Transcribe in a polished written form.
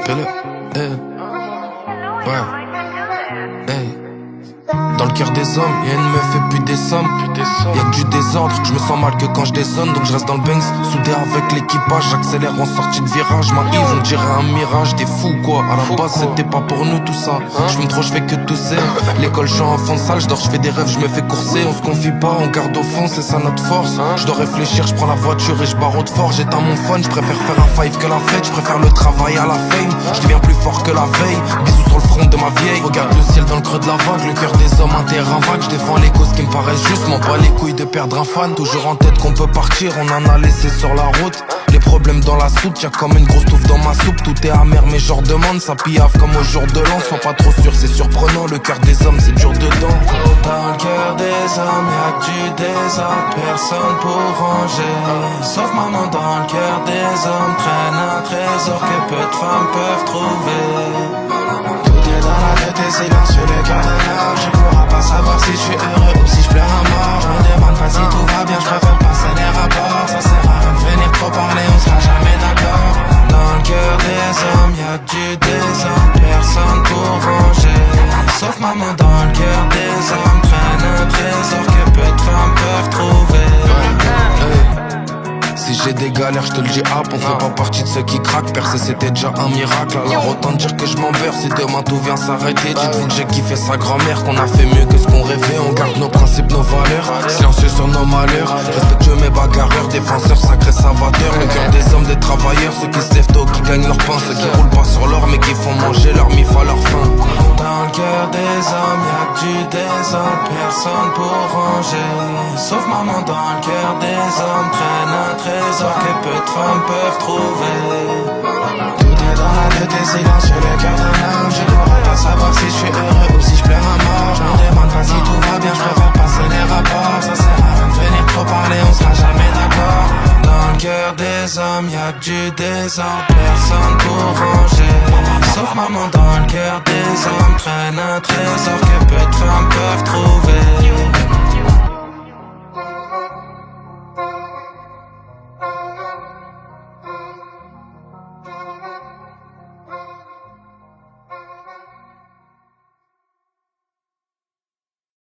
Pelle, ouais, hey. Dans le cœur des hommes, y'a une meuf et puis des sommes. Y'a que du désordre, je me sens mal que quand je dézone. Donc je reste dans le Banks, soudé avec l'équipage. J'accélère en sortie de virage, ma Yves on dirait un mirage. T'es fou quoi, à la base c'était pas pour nous tout ça. J'fume trop, j'fais que tousser. L'école j'suis en fond de salle, j'dors, j'fais des rêves, j'me fais courser. On se confie pas, on garde au fond, c'est ça notre force. J'dois réfléchir, j'prends la voiture et j'barre au fort. J'éteins mon phone, j'préfère faire un five que la fête. J'préfère le travail à la fame, j'deviens plus fort que la veille. Bisous sur le front de ma vieille. Regarde le ciel dans le creux de la vague, le cœur des hommes un terrain vague. Je défends les causes qui me paraissent justes, m'en bats les couilles de perdre un fan. Toujours en tête qu'on peut partir, on en a laissé sur la route. Les problèmes dans la soupe, y'a comme une grosse touffe dans ma soupe. Tout est amer mais je redemande, ça piaffe comme au jour de l'an. Sois pas trop sûr, c'est surprenant, le cœur des hommes c'est dur dedans. Dans le cœur des hommes y'a que du désordre, personne pour ranger. Sauf maman dans le cœur des hommes traîne un trésor que peu de femmes peuvent trouver. Tout est dans la tête et silencieux, le cœur de l'homme. Je pourrais pas savoir si je suis heureux ou si je pleure à mort. Je me demande pas si tout va bien, je préfère passer les rapports. Ça sert à rien de venir trop parler, on sera jamais d'accord. Dans le cœur des hommes y'a que du désordre, personne pour ranger. Sauf maman dans le cœur des hommes traîne un trésor que peu de femmes peuvent trouver. Si j'ai des galères, je te le dis hop, on fait pas partie de ceux qui craquent. Percer c'était déjà un miracle, alors autant dire que je m'en beurre. Si demain tout vient s'arrêter, dites-vous que j'ai kiffé sa grand-mère. Qu'on a fait mieux que ce qu'on rêvait, on garde nos principes, nos valeurs. Silencieux sur nos malheurs, respectueux mes bagarreurs. Défenseurs, sacrés salvateurs, le cœur des hommes, des travailleurs. Ceux qui se lèvent tôt, qui gagnent leur pain. Ceux qui roulent pas sur l'or mais qui font manger leur mif à leur faim. Dans le cœur des hommes y'a que du désordre, personne pour ranger. Sauf maman dans le cœur des hommes traîne un trésor que peu de femmes peuvent trouver. Tout est dans la tête et silencieux, le cœur d'un homme. Je pourrais pas savoir si je suis heureux ou si je pleure à mort. Je me demande pas si tout va bien, je préfère passer les rapports. Ça sert à rien de venir trop parler, on sera jamais d'accord. Dans le cœur des hommes y'a que du désordre, personne pour ranger. Sauf maman dans le cœur des hommes traîne un trésor que peu de femmes peuvent trouver.